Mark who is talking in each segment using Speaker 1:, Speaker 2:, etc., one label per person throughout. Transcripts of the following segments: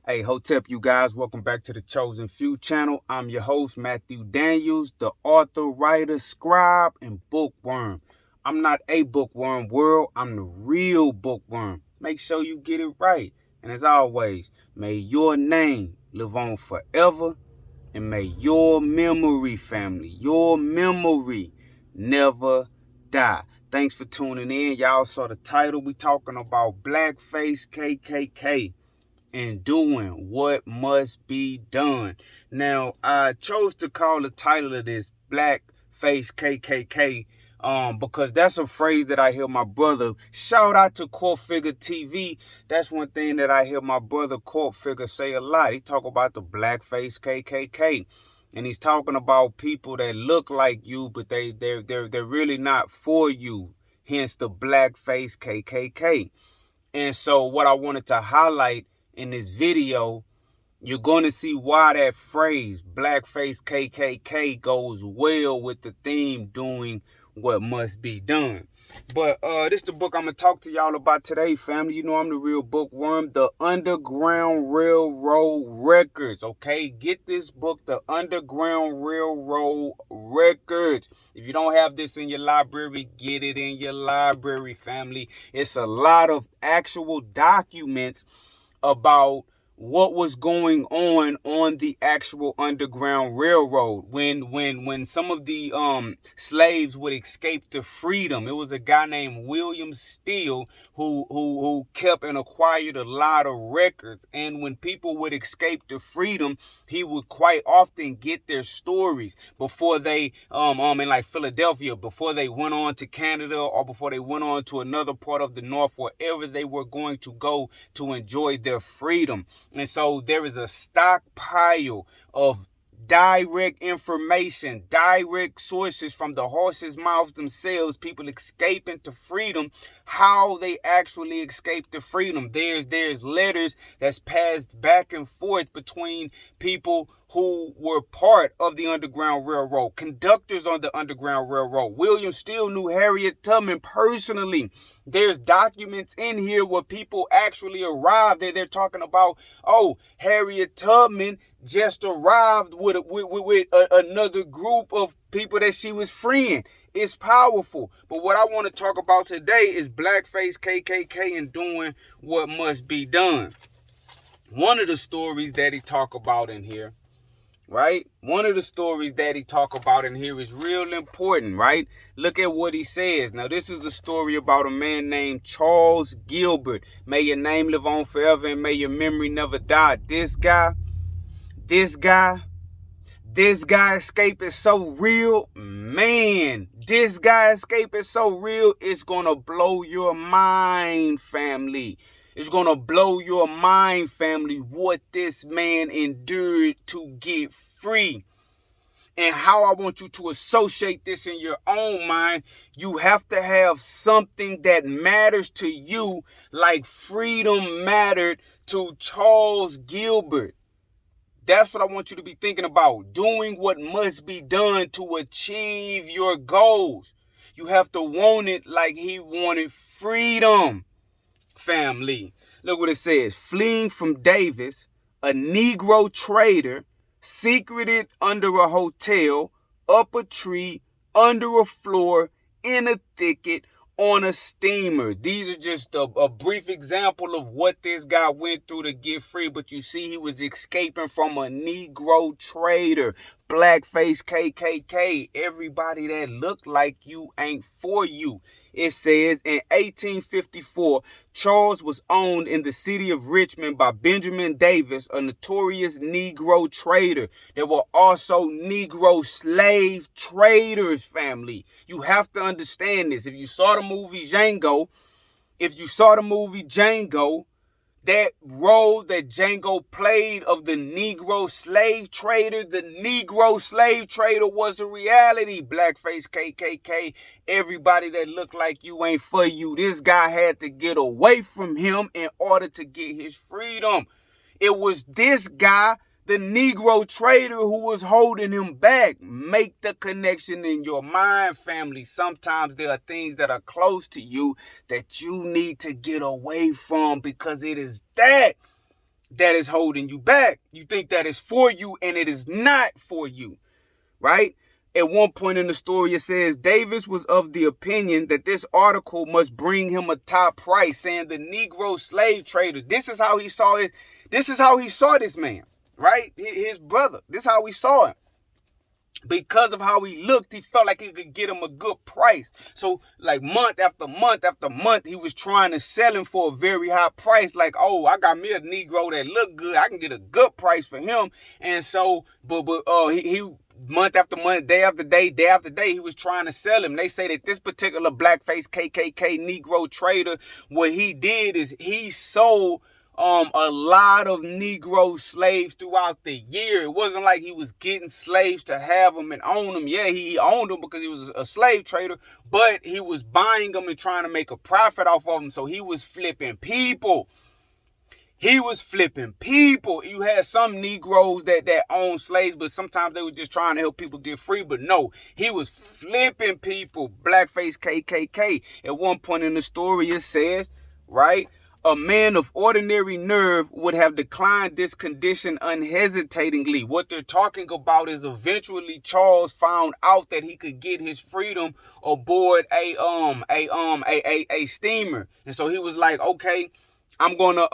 Speaker 1: Hey, Hotep, you guys. Welcome back to the Chosen Few channel. I'm your host, Matthew Daniels, the author, writer, scribe, and bookworm. I'm not a bookworm world. I'm the real bookworm. Make sure you get it right. And as always, may your name live on forever. And may your memory, family, your memory never die. Thanks for tuning in. Y'all saw the title. We talking about blackface KKK and doing what must be done. Now, I chose to call the title of this Blackface KKK because that's a phrase that I hear my brother. Shout out to Court Figure TV. That's one thing that I hear my brother Court Figure say a lot. He talk about the Blackface KKK. And he's talking about people that look like you, but they're really not for you. Hence the Blackface KKK. And so what I wanted to highlight in this video, you're going to see why that phrase, blackface KKK, goes well with the theme doing what must be done. But this is the book I'm going to talk to y'all about today, family. You know I'm the real bookworm, the Underground Railroad Records, okay? Get this book, the Underground Railroad Records. If you don't have this in your library, get it in your library, family. It's a lot of actual documents about what was going on the actual Underground Railroad when some of the slaves would escape to freedom. It was a guy named William Steele who kept and acquired a lot of records, and when people would escape to freedom, he would quite often get their stories before they in like Philadelphia, before they went on to Canada or before they went on to another part of the North, wherever they were going to go to enjoy their freedom. And so there is a stockpile of direct information, direct sources from the horses' mouths themselves, people escaping to freedom, how they actually escaped to freedom. There's letters that's passed back and forth between people who were part of the Underground Railroad, conductors on the Underground Railroad. William Steele knew Harriet Tubman personally. There's documents in here where people actually arrived. They're talking about, oh, Harriet Tubman just arrived with another group of people that she was freeing. It's powerful. But what I want to talk about today is blackface KKK and doing what must be done. One of the stories that he talk about in here, right? One of the stories that he talk about in here is real important, right? Look at what he says. Now, this is the story about a man named Charles Gilbert. May your name live on forever and may your memory never die. This guy escape is so real, man. This guy escape is so real, it's gonna blow your mind, family. It's gonna blow your mind, family, what this man endured to get free. And how I want you to associate this in your own mind. You have to have something that matters to you, like freedom mattered to Charles Gilbert. That's what I want you to be thinking about. Doing what must be done to achieve your goals. You have to want it like he wanted freedom, family. Look what it says. Fleeing from Davis, a Negro trader, secreted under a hotel, up a tree, under a floor, in a thicket, on a steamer. These are just a brief example of what this guy went through to get free. But you see, he was escaping from a Negro trader. Blackface KKK. Everybody that looked like you ain't for you. It says in 1854, Charles was owned in the city of Richmond by Benjamin Davis, a notorious Negro trader. There were also Negro slave traders, family. You have to understand this. If you saw the movie Django, that role that Django played of the Negro slave trader was a reality. Blackface KKK, everybody that looked like you ain't for you. This guy had to get away from him in order to get his freedom. It was this guy, the Negro trader, who was holding him back. Make the connection in your mind, family. Sometimes there are things that are close to you that you need to get away from, because it is that that is holding you back. You think that is for you, and it is not for you, right? At one point in the story, it says Davis was of the opinion that this article must bring him a top price, saying the Negro slave trader. This is how he saw it. This is how he saw this man, right? His brother. This is how we saw him. Because of how he looked, he felt like he could get him a good price. So like month after month after month, he was trying to sell him for a very high price. Like, oh, I got me a Negro that look good. I can get a good price for him. And so, he month after month, day after day, he was trying to sell him. They say that this particular blackface KKK Negro trader, what he did is he sold a lot of Negro slaves throughout the year. It wasn't like he was getting slaves to have them and own them. Yeah, he owned them because he was a slave trader, but he was buying them and trying to make a profit off of them. So he was flipping people. You had some Negroes that owned slaves, but sometimes they were just trying to help people get free. But no, he was flipping people. Blackface KKK. At one point in the story, it says, right? A man of ordinary nerve would have declined this condition unhesitatingly. What they're talking about is eventually Charles found out that he could get his freedom aboard a steamer. And so he was like, okay, I'm gonna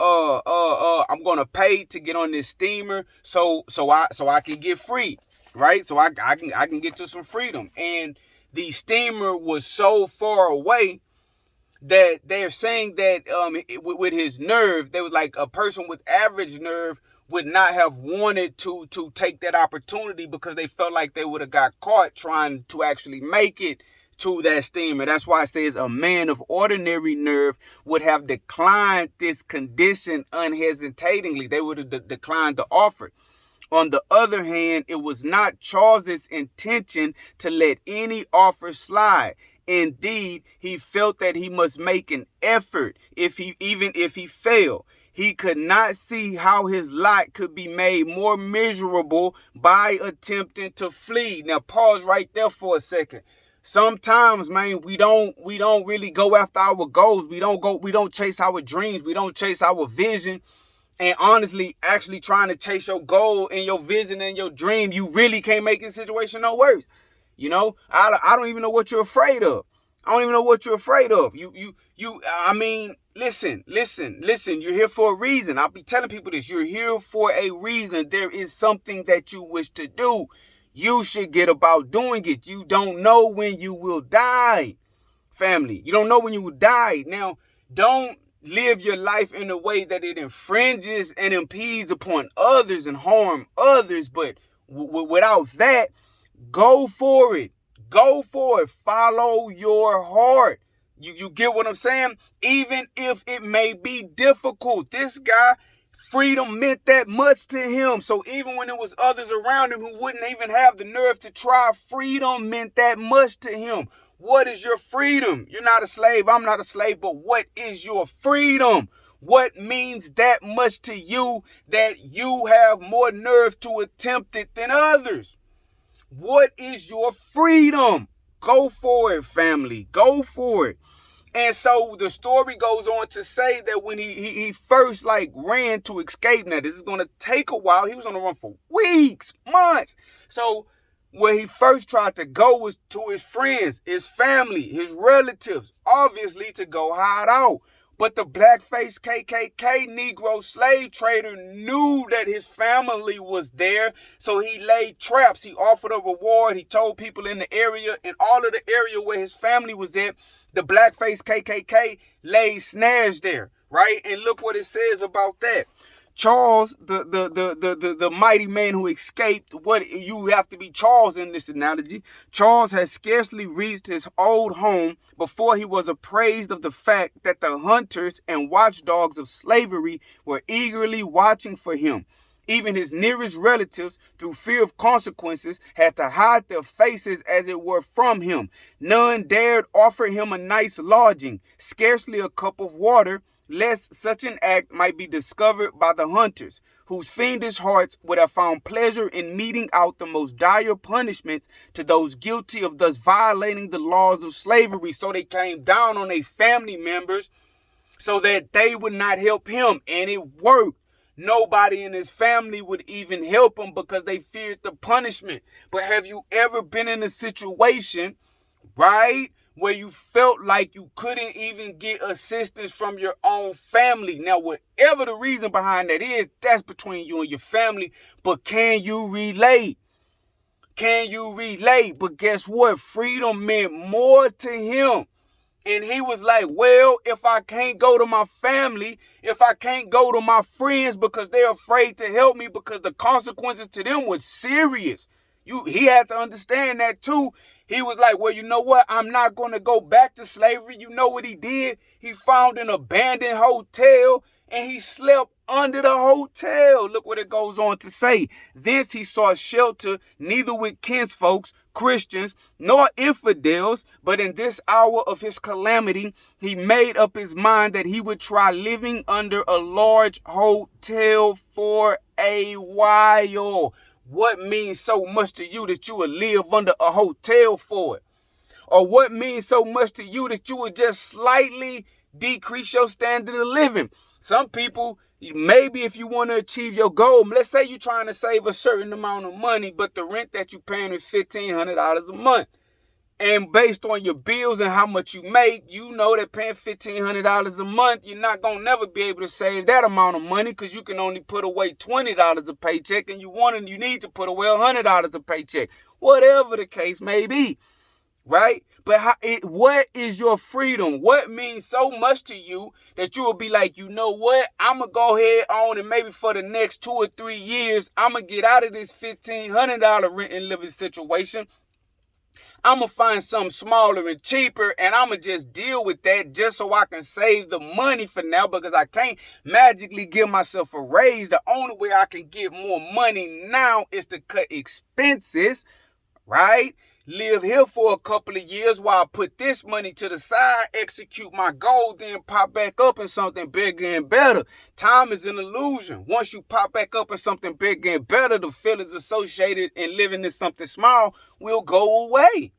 Speaker 1: pay to get on this steamer so I can get free, right? So I can get to some freedom. And the steamer was so far away that they're saying that with his nerve, there was like a person with average nerve would not have wanted to take that opportunity because they felt like they would have got caught trying to actually make it to that steamer. That's why it says a man of ordinary nerve would have declined this condition unhesitatingly. They would have declined the offer. On the other hand, it was not Charles's intention to let any offer slide. Indeed, he felt that he must make an effort even if he failed. He could not see how his lot could be made more miserable by attempting to flee. Now pause right there for a second. Sometimes, man, we don't really go after our goals. We don't chase our dreams. We don't chase our vision. And honestly, actually trying to chase your goal and your vision and your dream, you really can't make the situation no worse. You know, I don't even know what you're afraid of. Listen, you're here for a reason. I'll be telling people this. You're here for a reason. There is something that you wish to do. You should get about doing it. You don't know when you will die, family. You don't know when you will die. Now, don't live your life in a way that it infringes and impedes upon others and harm others. But without that, go for it. Follow your heart. You get what I'm saying? Even if it may be difficult. This guy, freedom meant that much to him. So even when there was others around him who wouldn't even have the nerve to try, freedom meant that much to him. What is your freedom? You're not a slave. I'm not a slave. But what is your freedom? What means that much to you that you have more nerve to attempt it than others? What is your freedom? Go for it, family. Go for it. And so the story goes on to say that when he first ran to escape, now this is going to take a while. He was on the run for weeks, months. So where he first tried to go was to his friends, his family, his relatives, obviously to go hide out. But the blackface KKK Negro slave trader knew that his family was there, so he laid traps. He offered a reward. He told people in the area, and all of the area where his family was at, the blackface KKK laid snares there, right? And look what it says about that. Charles, the mighty man who escaped, what you have to be Charles in this analogy. Charles had scarcely reached his old home before he was apprised of the fact that the hunters and watchdogs of slavery were eagerly watching for him. Even his nearest relatives, through fear of consequences, had to hide their faces as it were from him. None dared offer him a night's lodging, scarcely a cup of water, lest such an act might be discovered by the hunters, whose fiendish hearts would have found pleasure in meting out the most dire punishments to those guilty of thus violating the laws of slavery. So they came down on their family members so that they would not help him, and it worked. nobody in his family would even help him because they feared the punishment. But have you ever been in a situation, right, where you felt like you couldn't even get assistance from your own family? Now, whatever the reason behind that is, that's between you and your family. But can you relate? Can you relate? But guess what? Freedom meant more to him. And he was like, well, if I can't go to my family, if I can't go to my friends because they're afraid to help me because the consequences to them were serious. He had to understand that too. He was like, well, you know what? I'm not going to go back to slavery. You know what he did? He found an abandoned hotel and he slept under the hotel. Look what it goes on to say. Thence he sought shelter, neither with kinsfolks, Christians, nor infidels, but in this hour of his calamity, he made up his mind that he would try living under a large hotel for a while. What means so much to you that you would live under a hotel for it? Or what means so much to you that you would just slightly decrease your standard of living? Some people, maybe if you want to achieve your goal, let's say you're trying to save a certain amount of money, but the rent that you're paying is $1,500 a month. And based on your bills and how much you make, you know that paying $1,500 a month, you're not going to never be able to save that amount of money because you can only put away $20 a paycheck and you need to put away $100 a paycheck. Whatever the case may be, right? But what is your freedom? What means so much to you that you will be like, you know what? I'm going to go ahead on and maybe for the next 2 or 3 years, I'm going to get out of this $1,500 rent and living situation. I'm going to find something smaller and cheaper, and I'm going to just deal with that just so I can save the money for now because I can't magically give myself a raise. The only way I can get more money now is to cut expenses, right? Live here for a couple of years while I put this money to the side, execute my goal, then pop back up in something bigger and better. Time is an illusion. Once you pop back up in something bigger and better, the feelings associated in living in something small will go away.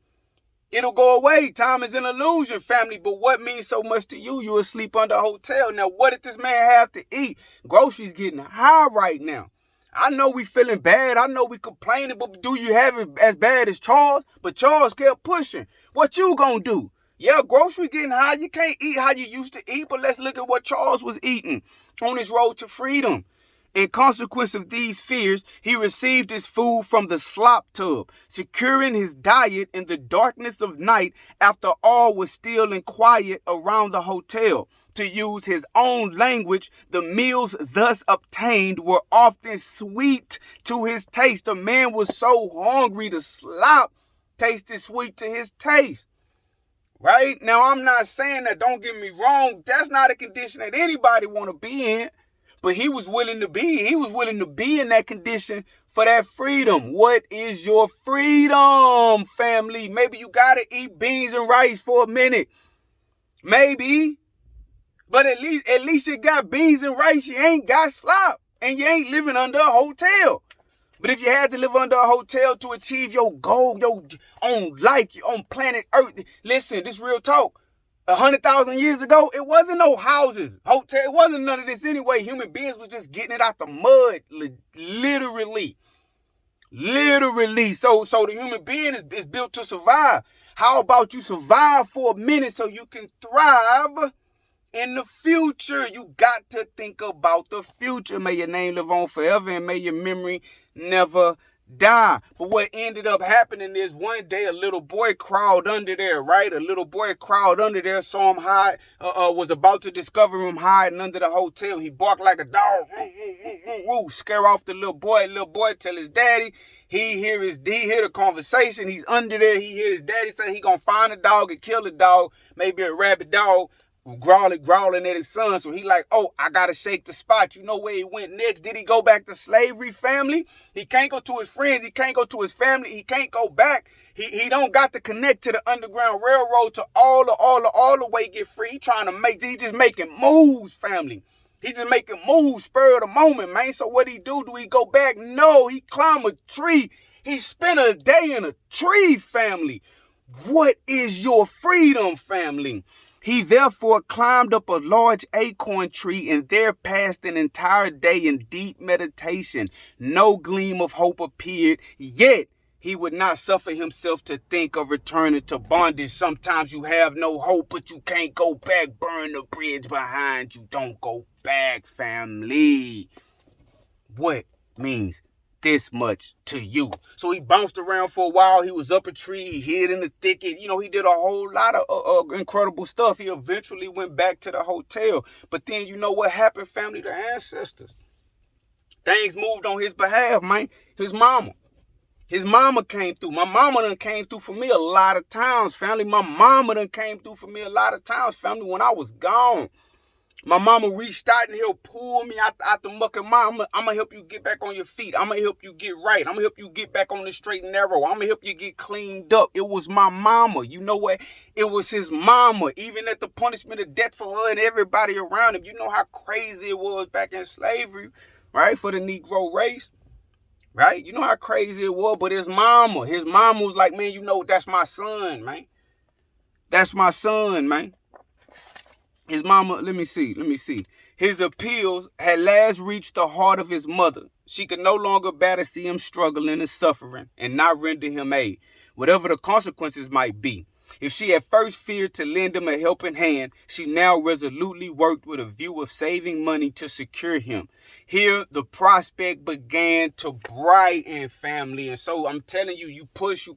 Speaker 1: It'll go away. Time is an illusion, family. But what means so much to you? You asleep under a hotel. Now, what did this man have to eat? Groceries getting high right now. I know we feeling bad. I know we complaining, but do you have it as bad as Charles? But Charles kept pushing. What you gonna do? Yeah, grocery getting high. You can't eat how you used to eat, but let's look at what Charles was eating on his road to freedom. In consequence of these fears, he received his food from the slop tub, securing his diet in the darkness of night after all was still and quiet around the hotel. To use his own language, the meals thus obtained were often sweet to his taste. The man was so hungry, the slop tasted sweet to his taste. Right? Now, I'm not saying that, don't get me wrong, that's not a condition that anybody want to be in. But he was willing to be in that condition for that freedom. What is your freedom, family? Maybe you got to eat beans and rice for a minute. Maybe. But at least you got beans and rice. You ain't got slop. And you ain't living under a hotel. But if you had to live under a hotel to achieve your goal, your own life, your own planet Earth, listen, this real talk. 100,000 years ago, it wasn't no houses, hotel. It wasn't none of this anyway. Human beings was just getting it out the mud, literally. So the human being is built to survive. How about you survive for a minute so you can thrive in the future? You got to think about the future. May your name live on forever and may your memory never die. But what ended up happening is one day a little boy crawled under there, right? A little boy crawled under there, saw him hide, was about to discover him hiding under the hotel. He barked like a dog, scare off the little boy. Little boy tell his daddy. He hear the conversation. He's under there. He hear his daddy say he gonna find a dog and kill the dog, maybe a rabid dog. Growling at his son. So he like, oh, I gotta shake the spot. You know where he went next? Did he go back to slavery, family? He can't go to his friends. He can't go to his family. He can't go back. He don't got to connect to the Underground Railroad to all the way get free. He just making moves, family. He just making moves, spur of the moment, man. So what he do? Do he go back? No, he climb a tree. He spent a day in a tree, family. What is your freedom, family? He therefore climbed up a large acorn tree and there passed an entire day in deep meditation. No gleam of hope appeared, yet he would not suffer himself to think of returning to bondage. Sometimes you have no hope, but you can't go back. Burn the bridge behind you. Don't go back, family. What means this much to you? So he bounced around for a while. He was up a tree. He hid in the thicket. You know, he did a whole lot of incredible stuff. He eventually went back to the hotel. But then you know what happened, family? The ancestors. Things moved on his behalf, man. His mama came through. My mama done came through for me a lot of times, family. My mama done came through for me a lot of times, family, when I was gone. My mama reached out and he'll pull me out the muck and I'm going to help you get back on your feet. I'm going to help you get right. I'm going to help you get back on the straight and narrow. I'm going to help you get cleaned up. It was my mama. You know what? It was his mama. Even at the punishment of death for her and everybody around him. You know how crazy it was back in slavery, right? For the Negro race. Right? You know how crazy it was, but his mama was like, man, you know, that's my son, man. That's my son, man. His mama, let me see. His appeals had last reached the heart of his mother. She could no longer bear to see him struggling and suffering and not render him aid, whatever the consequences might be. If she at first feared to lend him a helping hand, she now resolutely worked with a view of saving money to secure him. Here, the prospect began to brighten, family. And so I'm telling you, you push.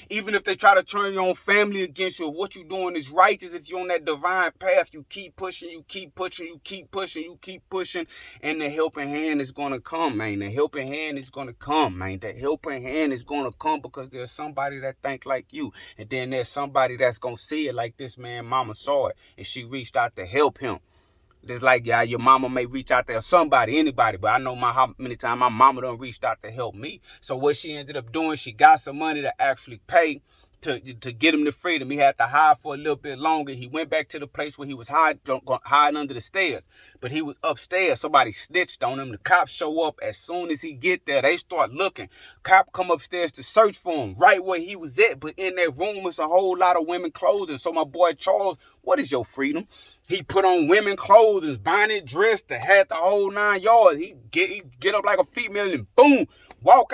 Speaker 1: Even if they try to turn your own family against you, what you're doing is righteous. If you're on that divine path, you keep pushing, and the helping hand is going to come, man. The helping hand is going to come, man. The helping hand is going to come because there's somebody that think like you. And then there's somebody that's going to see it like this man mama saw it. And she reached out to help him. It's like, yeah, your mama may reach out to somebody, anybody, but I know how many times my mama done reached out to help me. So what she ended up doing, she got some money to actually pay to get him the freedom. He had to hide for a little bit longer. He went back to the place where he was hiding under the stairs. But he was upstairs. Somebody snitched on him. The cops show up. As soon as he get there, they start looking. Cop come upstairs to search for him right where he was at. But in that room was a whole lot of women clothing. So my boy Charles, what is your freedom? He put on women clothing, bonnet, dress, the hat, the whole 9 yards. He get up like a female and boom, walk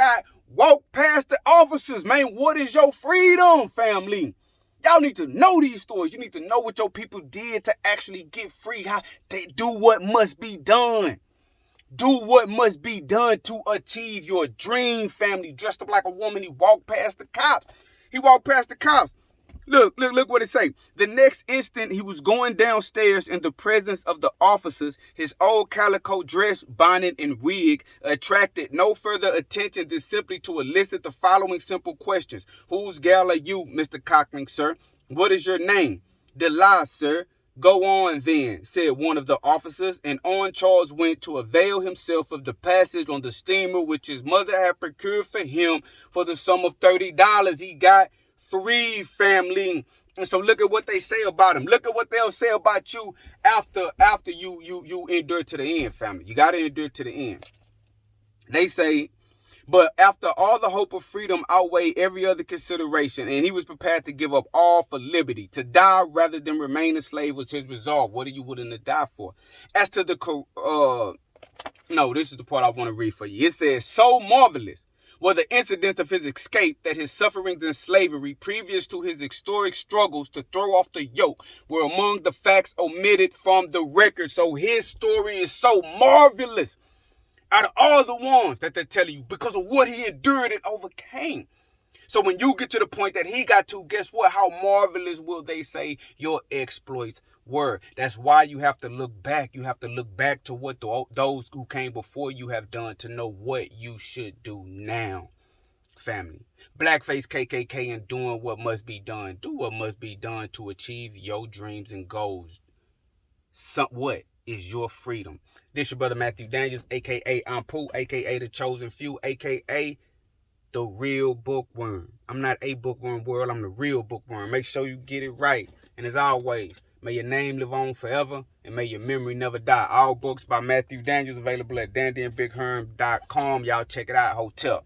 Speaker 1: past the officers, man. What is your freedom, family? Y'all need to know these stories. You need to know what your people did to actually get free. How they do what must be done. Do what must be done to achieve your dream, family. Dressed up like a woman, he walked past the cops. Look what it say. The next instant, he was going downstairs in the presence of the officers. His old calico dress, bonnet, and wig attracted no further attention than simply to elicit the following simple questions. Whose gal are you, Mr. Cockling, sir? What is your name? Delilah, sir. Go on then, said one of the officers, and on Charles went to avail himself of the passage on the steamer which his mother had procured for him for the sum of $30. He got free, family. And so look at what they say about him. Look at what they'll say about you after you endure to the end, family. You got to endure to the end. They say, but after all the hope of freedom outweighed every other consideration, and he was prepared to give up all for liberty. To die rather than remain a slave was his resolve. What are you willing to die for? As to the, this is the part I want to read for you. It says, so marvelous were the incidents of his escape that his sufferings in slavery previous to his historic struggles to throw off the yoke were among the facts omitted from the record. So his story is so marvelous out of all the ones that they're telling you because of what he endured and overcame. So when you get to the point that he got to, guess what? How marvelous will they say your exploits were? That's why you have to look back. You have to look back to what those who came before you have done to know what you should do now, family. Blackface KKK and doing what must be done. Do what must be done to achieve your dreams and goals. What is your freedom? This your brother Matthew Daniels, a.k.a. I'm Pooh, a.k.a. The Chosen Few, a.k.a. The Real Bookworm. I'm not a bookworm world. I'm the real bookworm. Make sure you get it right. And as always, may your name live on forever and may your memory never die. All books by Matthew Daniels available at dandyandbigherm.com. Y'all check it out. Hotel.